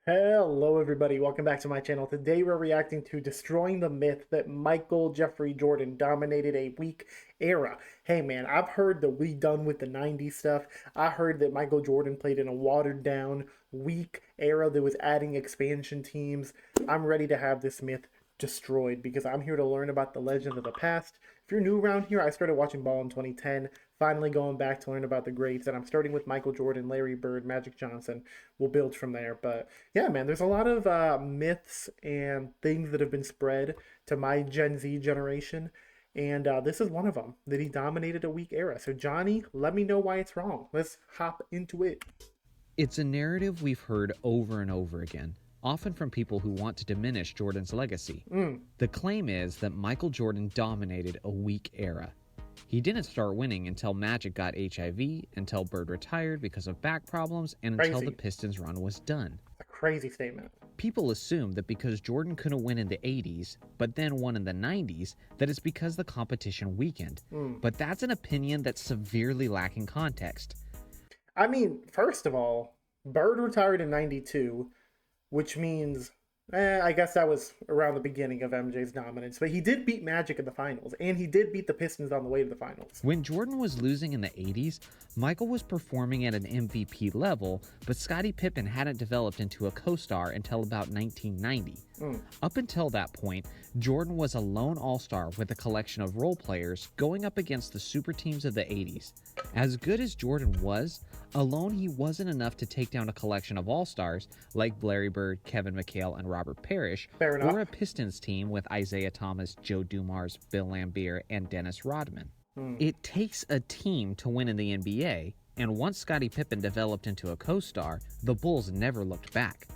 Hello everybody, welcome back to my channel. Today we're reacting to Destroying the Myth that Michael Jeffrey Jordan dominated a weak era. Hey man, I've heard that we done with the 90s stuff. I heard that Michael Jordan played in a watered down, weak era that was adding expansion teams. I'm ready to have this myth destroyed because I'm here to learn about the legend of the past. If you're new around here, I started watching ball in 2010, finally going back to learn about the greats, and I'm starting with Michael Jordan, Larry Bird, Magic Johnson. We'll build from there, but yeah, man, there's a lot of myths and things that have been spread to my Gen Z generation, and this is one of them, that he dominated a weak era. So, Johnny, let me know why it's wrong. Let's hop into it. It's a narrative we've heard over and over again, often from people who want to diminish Jordan's legacy. The claim is that Michael Jordan dominated a weak era. He didn't start winning until Magic got HIV, until Bird retired because of back problems, and until Crazy. the Pistons run was done. A crazy statement. People assume that because Jordan couldn't win in the 80s, but then won in the 90s, that it's because the competition weakened. But that's an opinion that's severely lacking context. I mean, first of all, Bird retired in 92, which means, I guess that was around the beginning of MJ's dominance. But he did beat Magic in the finals, and he did beat the Pistons on the way to the finals. When Jordan was losing in the 80s, Michael was performing at an MVP level, but Scottie Pippen hadn't developed into a co-star until about 1990. Up until that point, Jordan was a lone all-star with a collection of role players going up against the super teams of the 80s. As good as Jordan was, alone he wasn't enough to take down a collection of all-stars like Larry Bird, Kevin McHale, and Robert Parrish, Fair enough. or a Pistons team with Isaiah Thomas, Joe Dumars, Bill Laimbeer, and Dennis Rodman. It takes a team to win in the NBA, and once Scottie Pippen developed into a co-star, the Bulls never looked back.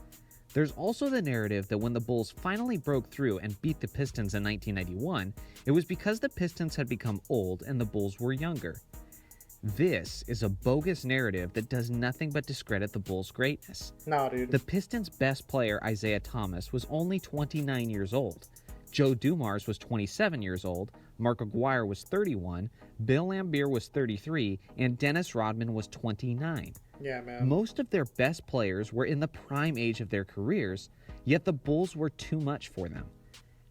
There's also the narrative that when the Bulls finally broke through and beat the Pistons in 1991, it was because the Pistons had become old and the Bulls were younger. This is a bogus narrative that does nothing but discredit the Bulls' greatness. Nah, dude. The Pistons' best player, Isaiah Thomas, was only 29 years old. Joe Dumars was 27 years old, Mark Aguirre was 31, Bill Laimbeer was 33, and Dennis Rodman was 29. Yeah, man. Most of their best players were in the prime age of their careers, yet the Bulls were too much for them.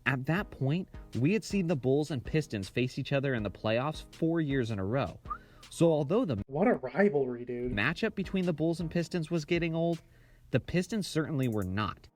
At that point, we had seen the Bulls and Pistons face each other in the playoffs 4 years in a row. So although the What a rivalry, dude. matchup between the Bulls and Pistons was getting old, the Pistons certainly were not.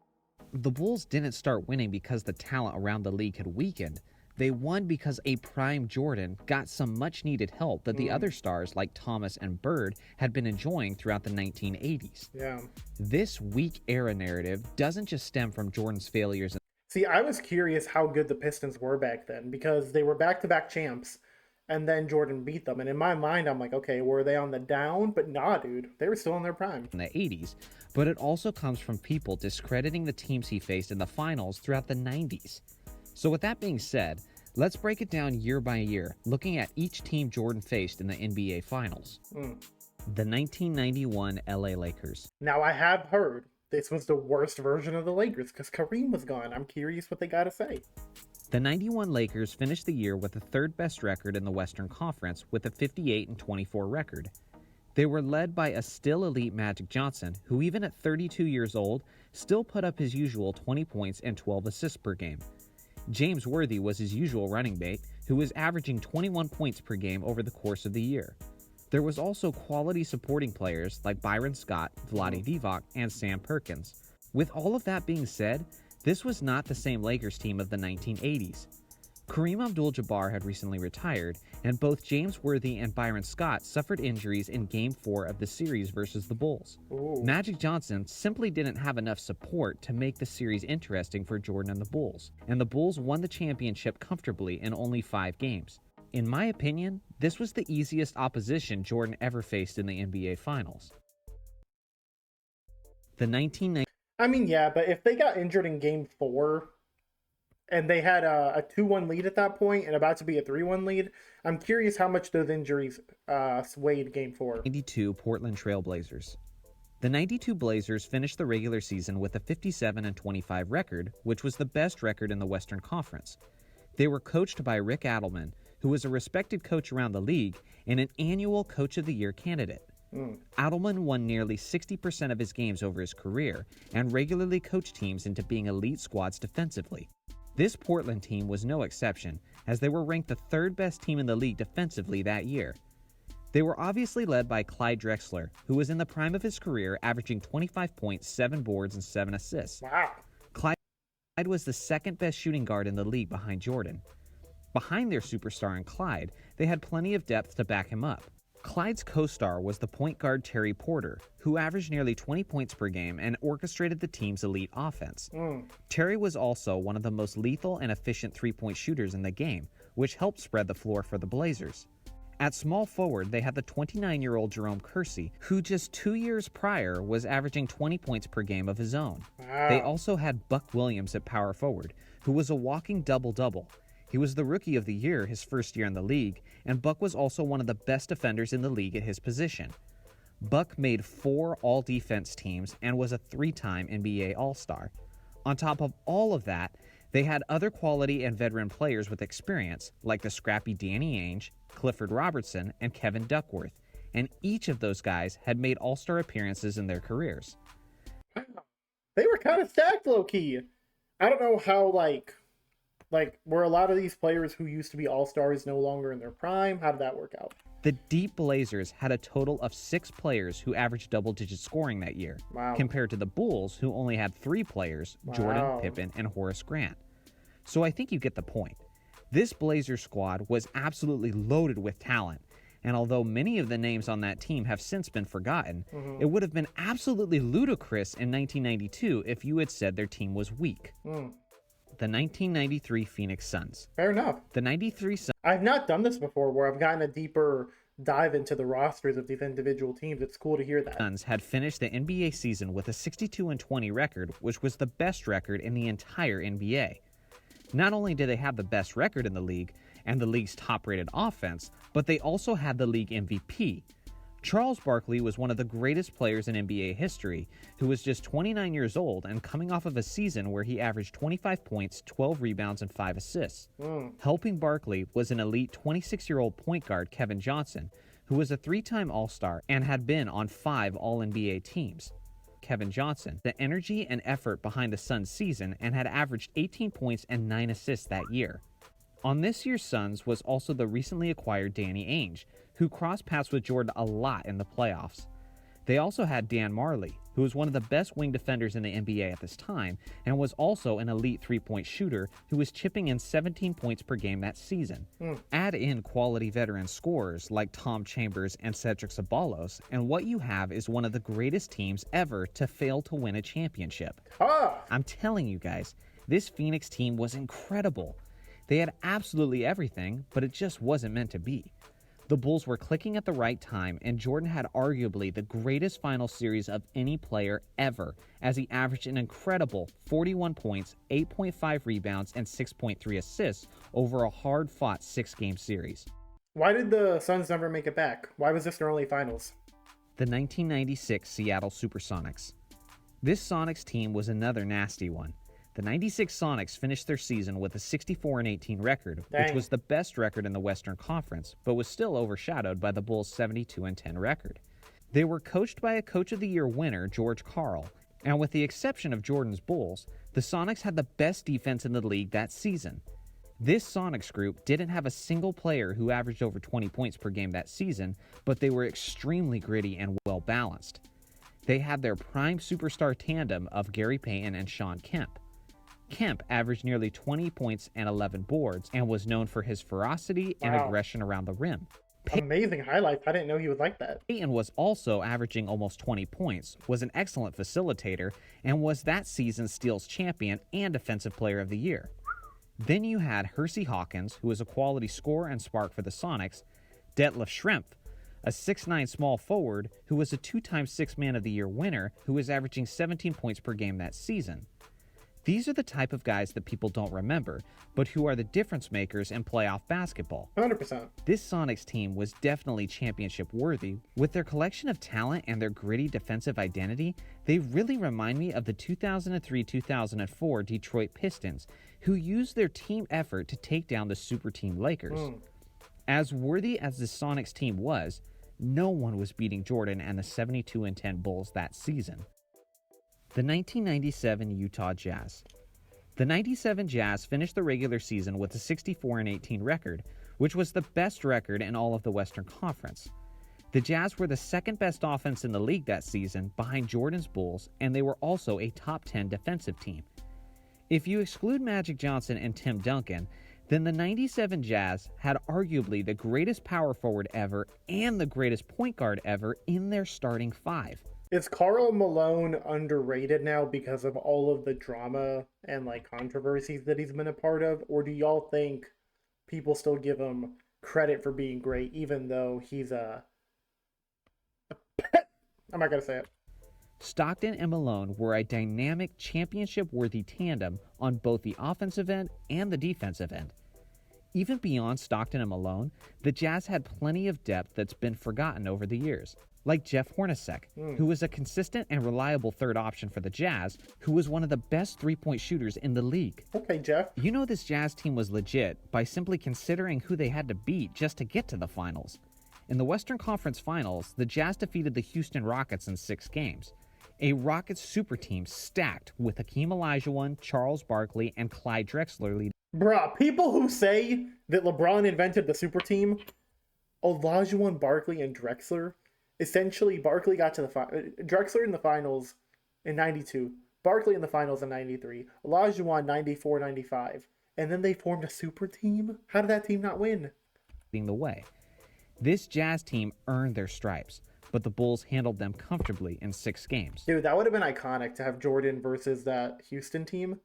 The Bulls didn't start winning because the talent around the league had weakened. They won because a prime Jordan got some much-needed help that the other stars like Thomas and Bird had been enjoying throughout the 1980s. Yeah. This weak era narrative doesn't just stem from Jordan's failures. See, I was curious how good the Pistons were back then because they were back-to-back champs, and then Jordan beat them. And in my mind, I'm like, okay, were they on the down? But nah, dude, they were still in their prime. In the 80s, but it also comes from people discrediting the teams he faced in the finals throughout the 90s. So with that being said, let's break it down year by year, looking at each team Jordan faced in the NBA Finals. The 1991 LA Lakers. Now, I have heard this was the worst version of the Lakers because Kareem was gone. I'm curious what they got to say. The 91 Lakers finished the year with the third best record in the Western Conference with a 58-24 record. They were led by a still elite Magic Johnson, who even at 32 years old, still put up his usual 20 points and 12 assists per game. James Worthy was his usual running mate, who was averaging 21 points per game over the course of the year. There was also quality supporting players like Byron Scott, Vlade Divac, and Sam Perkins. With all of that being said, this was not the same Lakers team of the 1980s. Kareem Abdul-Jabbar had recently retired, and both James Worthy and Byron Scott suffered injuries in Game 4 of the series versus the Bulls. Magic Johnson simply didn't have enough support to make the series interesting for Jordan and the Bulls, and the Bulls won the championship comfortably in only 5 games. In my opinion, this was the easiest opposition Jordan ever faced in the NBA Finals. The 1990 I mean, yeah, but if they got injured in Game 4 and they had a 2-1 lead at that point and about to be a 3-1 lead, I'm curious how much those injuries swayed Game 4. 92 Portland Trail Blazers. The 92 Blazers finished the regular season with a 57-25 record, which was the best record in the Western Conference. They were coached by Rick Adelman, who was a respected coach around the league and an annual Coach of the Year candidate. Adelman won nearly 60% of his games over his career and regularly coached teams into being elite squads defensively. This Portland team was no exception, as they were ranked the third best team in the league defensively that year. They were obviously led by Clyde Drexler, who was in the prime of his career, averaging 25 points, 7 boards, and 7 assists. Wow. Clyde was the second best shooting guard in the league behind Jordan. Behind their superstar in Clyde, they had plenty of depth to back him up. Clyde's co-star was the point guard Terry Porter, who averaged nearly 20 points per game and orchestrated the team's elite offense. Terry was also one of the most lethal and efficient three-point shooters in the game, which helped spread the floor for the Blazers. At small forward, they had the 29-year-old Jerome Kersey, who just 2 years prior was averaging 20 points per game of his own. Wow. They also had Buck Williams at power forward, who was a walking double-double. He was the Rookie of the Year his first year in the league, and Buck was also one of the best defenders in the league at his position. Buck made 4 all-defense teams and was a 3-time NBA All-Star. On top of all of that, they had other quality and veteran players with experience, like the scrappy Danny Ainge, Clifford Robertson, and Kevin Duckworth, and each of those guys had made All-Star appearances in their careers. They were kind of stacked, low-key. I don't know how, were a lot of these players who used to be all-stars no longer in their prime? How did that work out? The Deep Blazers had a total of 6 players who averaged double-digit scoring that year, Wow. compared to the Bulls, who only had 3 players, Jordan, Wow. Pippen, and Horace Grant. So I think you get the point. This Blazers squad was absolutely loaded with talent, and although many of the names on that team have since been forgotten, it would have been absolutely ludicrous in 1992 if you had said their team was weak. The 1993 Phoenix Suns. Fair enough. The 93 I've not done this before where I've gotten a deeper dive into the rosters of these individual teams. It's cool to hear that. Suns had finished the NBA season with a 62-20 record, which was the best record in the entire NBA. Not only did they have the best record in the league and the league's top-rated offense, but they also had the league MVP. Charles Barkley was one of the greatest players in NBA history, who was just 29 years old and coming off of a season where he averaged 25 points, 12 rebounds, and 5 assists. Helping Barkley was an elite 26-year-old point guard, Kevin Johnson, who was a 3-time All-Star and had been on 5 All-NBA teams. Kevin Johnson, the energy and effort behind the Suns' season, and had averaged 18 points and 9 assists that year. On this year's Suns was also the recently acquired Danny Ainge, who crossed paths with Jordan a lot in the playoffs. They also had Dan Marley, who was one of the best wing defenders in the NBA at this time, and was also an elite three-point shooter who was chipping in 17 points per game that season. Add in quality veteran scorers like Tom Chambers and Cedric Ceballos, and what you have is one of the greatest teams ever to fail to win a championship. I'm telling you guys, this Phoenix team was incredible. They had absolutely everything, but it just wasn't meant to be. The Bulls were clicking at the right time, and Jordan had arguably the greatest final series of any player ever, as he averaged an incredible 41 points, 8.5 rebounds, and 6.3 assists over a hard-fought 6-game series. Why did the Suns never make it back? Why was this their only finals? The 1996 Seattle Supersonics. This Sonics team was another nasty one. The 96 Sonics finished their season with a 64-18 record, which was the best record in the Western Conference, but was still overshadowed by the Bulls' 72-10 record. They were coached by a Coach of the Year winner, George Karl, and with the exception of Jordan's Bulls, the Sonics had the best defense in the league that season. This Sonics group didn't have a single player who averaged over 20 points per game that season, but they were extremely gritty and well-balanced. They had their prime superstar tandem of Gary Payton and Shawn Kemp. Kemp averaged nearly 20 points and 11 boards and was known for his ferocity and aggression around the rim. Amazing highlights. I didn't know he was like that. Payton was also averaging almost 20 points, was an excellent facilitator, and was that season's steals champion and Defensive Player of the Year. Then you had Hersey Hawkins, who was a quality scorer and spark for the Sonics, Detlef Schrempf, a 6'9 small forward who was a 2-time Sixth Man of the Year winner who was averaging 17 points per game that season. These are the type of guys that people don't remember, but who are the difference makers in playoff basketball. 100%. This Sonics team was definitely championship worthy. With their collection of talent and their gritty defensive identity, they really remind me of the 2003-2004 Detroit Pistons, who used their team effort to take down the super team Lakers. As worthy as the Sonics team was, No one was beating Jordan and the 72-10 Bulls that season. The 1997 Utah Jazz. The 97 Jazz finished the regular season with a 64-18 record, which was the best record in all of the Western Conference. The Jazz were the second best offense in the league that season, behind Jordan's Bulls, and they were also a top 10 defensive team. If you exclude Magic Johnson and Tim Duncan, then the 97 Jazz had arguably the greatest power forward ever and the greatest point guard ever in their starting five. Is Karl Malone underrated now because of all of the drama and like controversies that he's been a part of? Or do y'all think people still give him credit for being great, even though he's I'm not gonna say it. Stockton and Malone were a dynamic, championship-worthy tandem on both the offensive end and the defensive end. Even beyond Stockton and Malone, the Jazz had plenty of depth that's been forgotten over the years, like Jeff Hornacek, who was a consistent and reliable third option for the Jazz, who was one of the best three-point shooters in the league. Okay, Jeff. You know this Jazz team was legit by simply considering who they had to beat just to get to the finals. In the Western Conference Finals, the Jazz defeated the Houston Rockets in 6 games. A Rockets super team stacked with Hakeem Olajuwon, Charles Barkley, and Clyde Drexler leading. Bruh, people who say that LeBron invented the super team, Olajuwon, Barkley, and Drexler, essentially Barkley got to the Drexler in the finals in 92, Barkley in the finals in 93, Olajuwon 94, 95, and then they formed a super team? How did that team not win? The way. This Jazz team earned their stripes, but the Bulls handled them comfortably in 6 games. Dude, that would have been iconic to have Jordan versus that Houston team,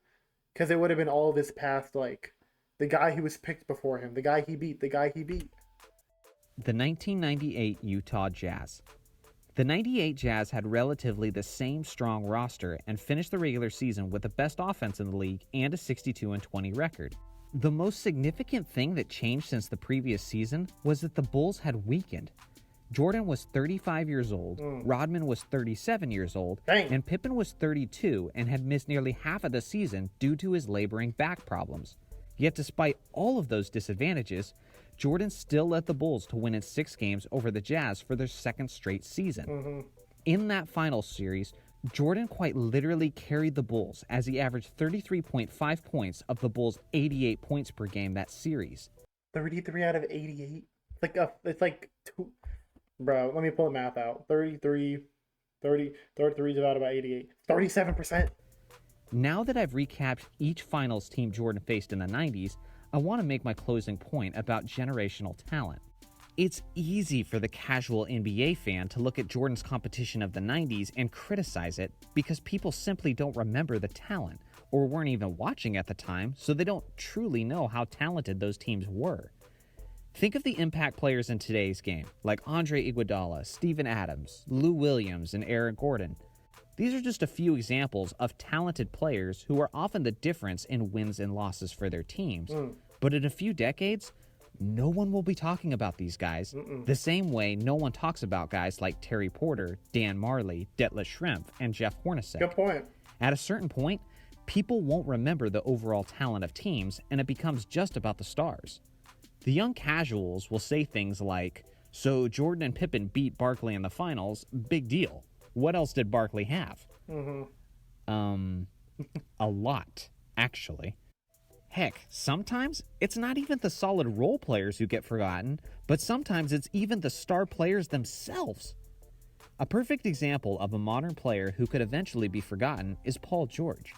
because it would have been all of his past, like, the guy who was picked before him, the guy he beat. The 1998 Utah Jazz. The 98 Jazz had relatively the same strong roster and finished the regular season with the best offense in the league and a 62-20 record. The most significant thing that changed since the previous season was that the Bulls had weakened. Jordan was 35 years old, Rodman was 37 years old, and Pippen was 32 and had missed nearly half of the season due to his laboring back problems. Yet despite all of those disadvantages, Jordan still led the Bulls to win in 6 games over the Jazz for their second straight season. In that final series, Jordan quite literally carried the Bulls as he averaged 33.5 points of the Bulls' 88 points per game that series. 33 out of 88? It's like two... Bro, let me pull the math out. 33 divided by 88. 37%. Now that I've recapped each finals team Jordan faced in the 90s, I want to make my closing point about generational talent. It's easy for the casual NBA fan to look at Jordan's competition of the 90s and criticize it because people simply don't remember the talent or weren't even watching at the time, so they don't truly know how talented those teams were. Think of the impact players in today's game, like Andre Iguodala, Steven Adams, Lou Williams, and Eric Gordon. These are just a few examples of talented players who are often the difference in wins and losses for their teams. But in a few decades, no one will be talking about these guys the same way no one talks about guys like Terry Porter, Dan Marley, Detlef Schrempf, and Jeff Hornacek. Good point. At a certain point, people won't remember the overall talent of teams, and it becomes just about the stars. The young casuals will say things like, "So Jordan and Pippen beat Barkley in the finals, big deal. What else did Barkley have?" A lot, actually. Heck, sometimes it's not even the solid role players who get forgotten, but sometimes it's even the star players themselves. A perfect example of a modern player who could eventually be forgotten is Paul George.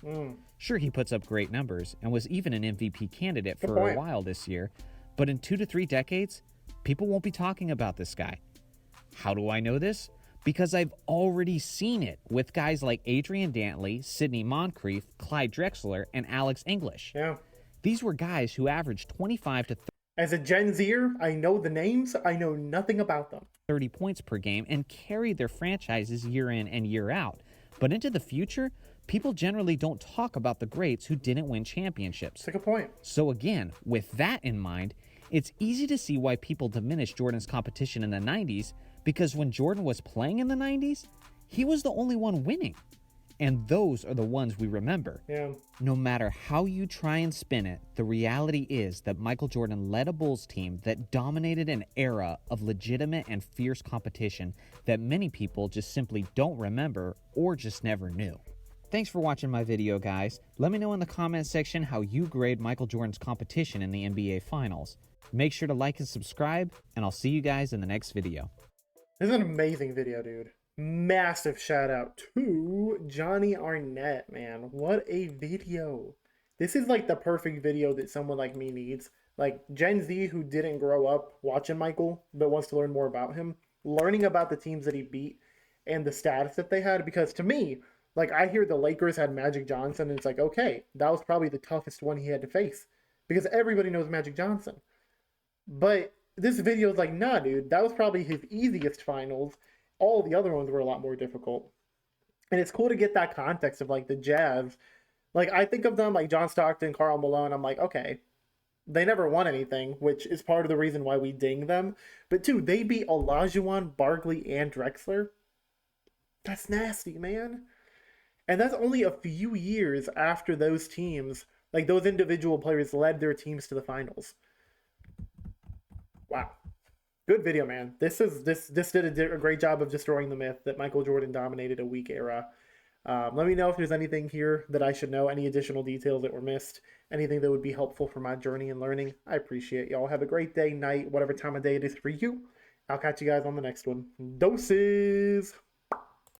Sure, he puts up great numbers and was even an MVP candidate for a while this year, but in 2 to 3 decades, people won't be talking about this guy. How do I know this? Because I've already seen it with guys like Adrian Dantley, Sidney Moncrief, Clyde Drexler, and Alex English. Yeah. These were guys who averaged 25 to As a Gen Zer, I know the names, I know nothing about them. 30 points per game and carried their franchises year in and year out. But into the future, people generally don't talk about the greats who didn't win championships. That's a good point. So again, with that in mind, it's easy to see why people diminish Jordan's competition in the 90s, because when Jordan was playing in the 90s, he was the only one winning. And those are the ones we remember. Yeah. No matter how you try and spin it, the reality is that Michael Jordan led a Bulls team that dominated an era of legitimate and fierce competition that many people just simply don't remember or just never knew. Thanks for watching my video, guys. Let me know in the comment section how you grade Michael Jordan's competition in the NBA Finals. Make sure to like and subscribe, and I'll see you guys in the next video. This is an amazing video, dude. Massive shout out to Johnny Arnett, man. What a video. This is like the perfect video that someone like me needs. Like Gen Z who didn't grow up watching Michael but wants to learn more about him, learning about the teams that he beat and the status that they had. Because to me, like I hear the Lakers had Magic Johnson, and it's like, okay, that was probably the toughest one he had to face because everybody knows Magic Johnson. But this video is like, nah, dude, that was probably his easiest finals. All the other ones were a lot more difficult. And it's cool to get that context of like the Jazz. Like I think of them like John Stockton, Karl Malone. I'm like, okay, they never won anything, which is part of the reason why we ding them. But dude, they beat Olajuwon, Barkley, and Drexler. That's nasty, man. And that's only a few years after those teams, like those individual players led their teams to the finals. Wow. Good video, man. This did a great job of destroying the myth that Michael Jordan dominated a weak era. Let me know if there's anything here that I should know, any additional details that were missed, anything that would be helpful for my journey and learning. I appreciate y'all. Have a great day, night, whatever time of day it is for you. I'll catch you guys on the next one. Doses!